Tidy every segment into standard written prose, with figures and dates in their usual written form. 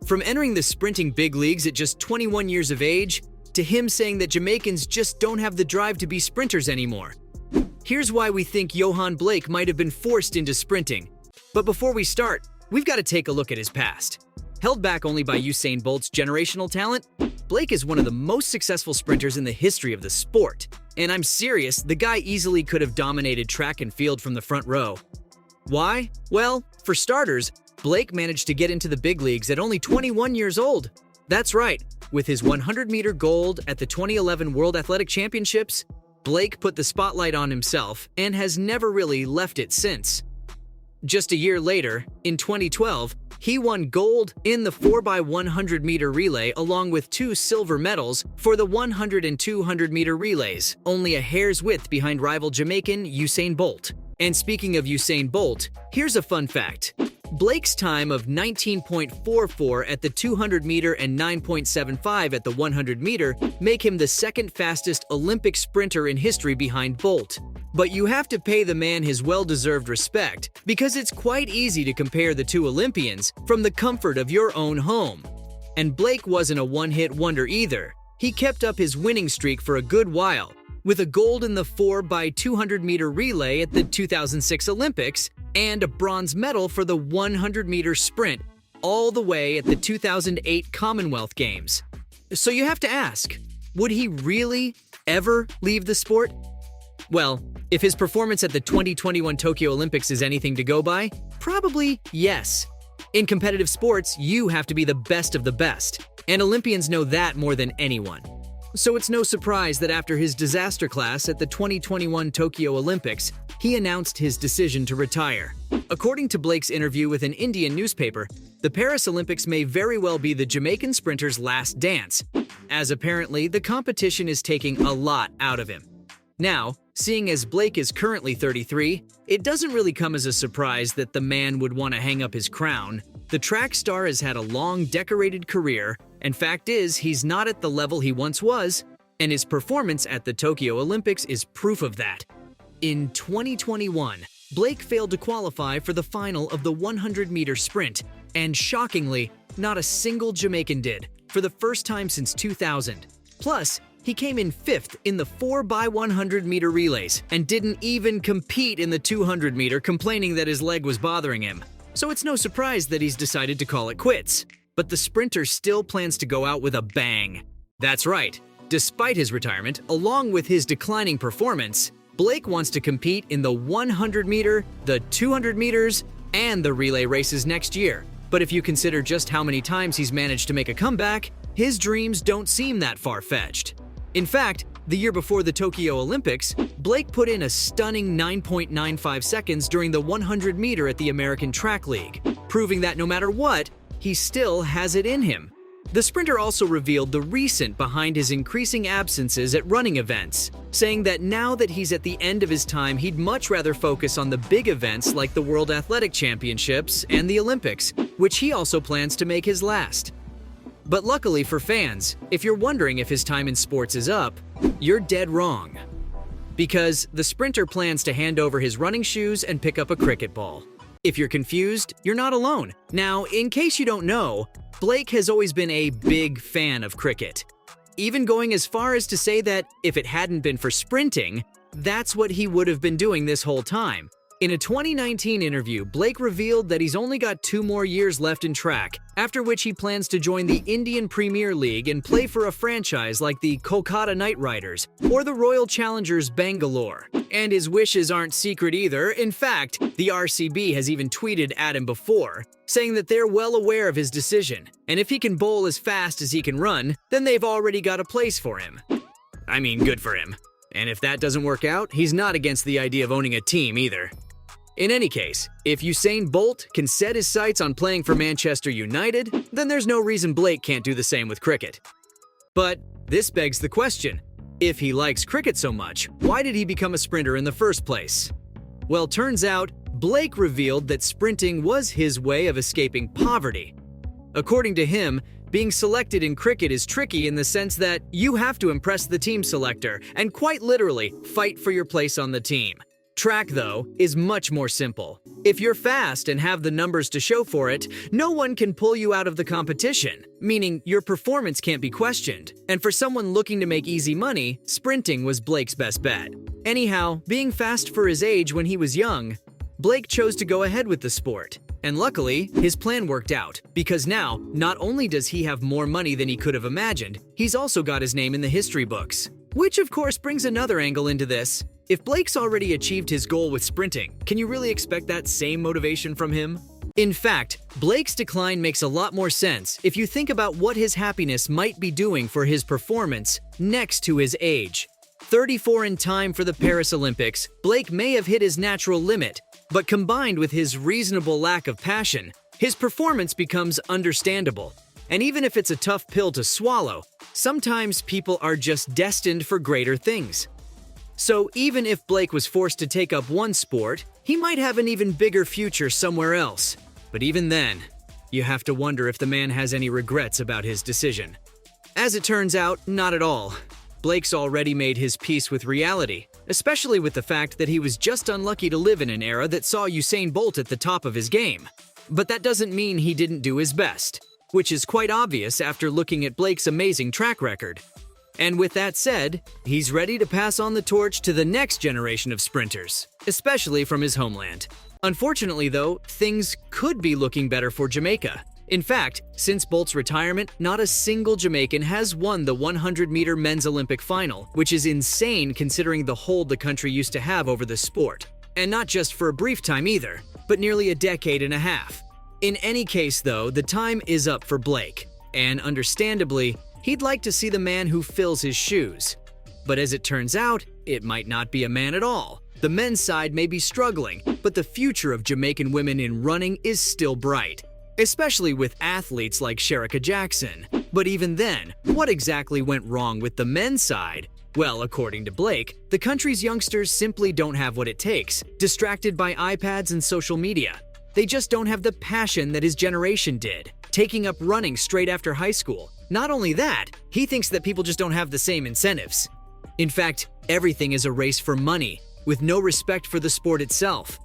From entering the sprinting big leagues at just 21 years of age, to him saying that Jamaicans just don't have the drive to be sprinters anymore. Here's why we think Yohan Blake might have been forced into sprinting. But before we start, we've got to take a look at his past. Held back only by Usain Bolt's generational talent, Blake is one of the most successful sprinters in the history of the sport. And I'm serious, the guy easily could have dominated track and field from the front row. Why? Well, for starters, Blake managed to get into the big leagues at only 21 years old. That's right, with his 100-meter gold at the 2011 World Athletic Championships, Blake put the spotlight on himself and has never really left it since. Just a year later, in 2012, he won gold in the 4x100-meter relay along with 2 silver medals for the 100 and 200-meter relays, only a hair's width behind rival Jamaican Usain Bolt. And speaking of Usain Bolt, here's a fun fact. Blake's time of 19.44 at the 200-meter and 9.75 at the 100-meter make him the second fastest Olympic sprinter in history behind Bolt. But you have to pay the man his well-deserved respect, because it's quite easy to compare the two Olympians from the comfort of your own home. And Blake wasn't a one-hit wonder either. He kept up his winning streak for a good while, with a gold in the 4x200-meter relay at the 2006 Olympics and a bronze medal for the 100-meter sprint all the way at the 2008 Commonwealth Games. So you have to ask, would he really ever leave the sport? Well, if his performance at the 2021 Tokyo Olympics is anything to go by, probably yes. In competitive sports, you have to be the best of the best, and Olympians know that more than anyone. So it's no surprise that after his disaster class at the 2021 Tokyo Olympics, he announced his decision to retire. According to Blake's interview with an Indian newspaper, the Paris Olympics may very well be the Jamaican sprinter's last dance, as apparently the competition is taking a lot out of him. Now, seeing as Blake is currently 33, it doesn't really come as a surprise that the man would want to hang up his crown. The track star has had a long, decorated career, and fact is, he's not at the level he once was, and his performance at the Tokyo Olympics is proof of that. In 2021, Blake failed to qualify for the final of the 100-meter sprint, and shockingly, not a single Jamaican did, for the first time since 2000. Plus, he came in 5th in the 4x100-meter relays and didn't even compete in the 200-meter, complaining that his leg was bothering him. So it's no surprise that he's decided to call it quits. But the sprinter still plans to go out with a bang. That's right. Despite his retirement, along with his declining performance, Blake wants to compete in the 100-meter, the 200 meters, and the relay races next year. But if you consider just how many times he's managed to make a comeback, his dreams don't seem that far-fetched. In fact, the year before the Tokyo Olympics, Blake put in a stunning 9.95 seconds during the 100-meter at the American Track League, proving that no matter what, he still has it in him. The sprinter also revealed the reason behind his increasing absences at running events, saying that now that he's at the end of his time, he'd much rather focus on the big events like the World Athletic Championships and the Olympics, which he also plans to make his last. But luckily for fans, if you're wondering if his time in sports is up, you're dead wrong. Because the sprinter plans to hand over his running shoes and pick up a cricket ball. If you're confused, you're not alone. Now, in case you don't know, Blake has always been a big fan of cricket, even going as far as to say that if it hadn't been for sprinting, that's what he would have been doing this whole time. In a 2019 interview, Blake revealed that he's only got 2 more years left in track, after which he plans to join the Indian Premier League and play for a franchise like the Kolkata Knight Riders or the Royal Challengers Bangalore. And his wishes aren't secret either. In fact, the RCB has even tweeted at him before, saying that they're well aware of his decision, and if he can bowl as fast as he can run, then they've already got a place for him. I mean, good for him. And if that doesn't work out, he's not against the idea of owning a team either. In any case, if Usain Bolt can set his sights on playing for Manchester United, then there's no reason Blake can't do the same with cricket. But this begs the question, if he likes cricket so much, why did he become a sprinter in the first place? Well, turns out, Blake revealed that sprinting was his way of escaping poverty. According to him, being selected in cricket is tricky in the sense that you have to impress the team selector and quite literally fight for your place on the team. Track, though, is much more simple. If you're fast and have the numbers to show for it, no one can pull you out of the competition, meaning your performance can't be questioned. And for someone looking to make easy money, sprinting was Blake's best bet. Anyhow, being fast for his age when he was young, Blake chose to go ahead with the sport. And luckily, his plan worked out, because now, not only does he have more money than he could have imagined, he's also got his name in the history books. Which of course brings another angle into this. If Blake's already achieved his goal with sprinting, can you really expect that same motivation from him? In fact, Blake's decline makes a lot more sense if you think about what his happiness might be doing for his performance next to his age. 34 in time for the Paris Olympics, Blake may have hit his natural limit, but combined with his reasonable lack of passion, his performance becomes understandable. And even if it's a tough pill to swallow, sometimes people are just destined for greater things. So even if Blake was forced to take up one sport, he might have an even bigger future somewhere else. But even then, you have to wonder if the man has any regrets about his decision. As it turns out, not at all. Blake's already made his peace with reality, especially with the fact that he was just unlucky to live in an era that saw Usain Bolt at the top of his game. But that doesn't mean he didn't do his best, which is quite obvious after looking at Blake's amazing track record. And with that said, he's ready to pass on the torch to the next generation of sprinters, especially from his homeland. Unfortunately though, things could be looking better for Jamaica. In fact, since Bolt's retirement, not a single Jamaican has won the 100-meter men's Olympic final, which is insane considering the hold the country used to have over the sport. And not just for a brief time either, but nearly a decade and a half. In any case though, the time is up for Blake, and understandably, he'd like to see the man who fills his shoes. But as it turns out, it might not be a man at all. The men's side may be struggling, but the future of Jamaican women in running is still bright, especially with athletes like Shericka Jackson. But even then, what exactly went wrong with the men's side? Well, according to Blake, the country's youngsters simply don't have what it takes, distracted by iPads and social media. They just don't have the passion that his generation did, taking up running straight after high school. Not only that, he thinks that people just don't have the same incentives. In fact, everything is a race for money, with no respect for the sport itself.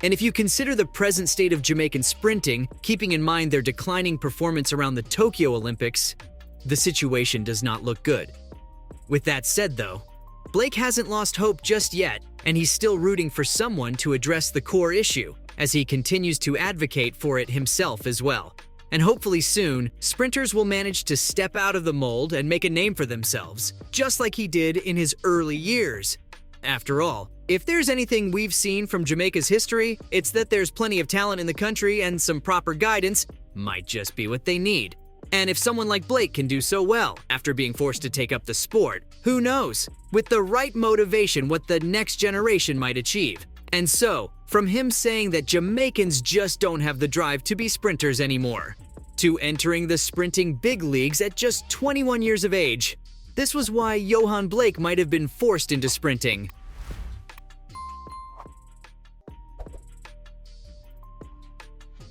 And if you consider the present state of Jamaican sprinting, keeping in mind their declining performance around the Tokyo Olympics, the situation does not look good. With that said though, Blake hasn't lost hope just yet, and he's still rooting for someone to address the core issue, as he continues to advocate for it himself as well. And hopefully soon, sprinters will manage to step out of the mold and make a name for themselves, just like he did in his early years. After all, if there's anything we've seen from Jamaica's history, it's that there's plenty of talent in the country and some proper guidance might just be what they need. And if someone like Blake can do so well after being forced to take up the sport, who knows, with the right motivation, what the next generation might achieve. And so, from him saying that Jamaicans just don't have the drive to be sprinters anymore, to entering the sprinting big leagues at just 21 years of age, this was why Yohan Blake might have been forced into sprinting.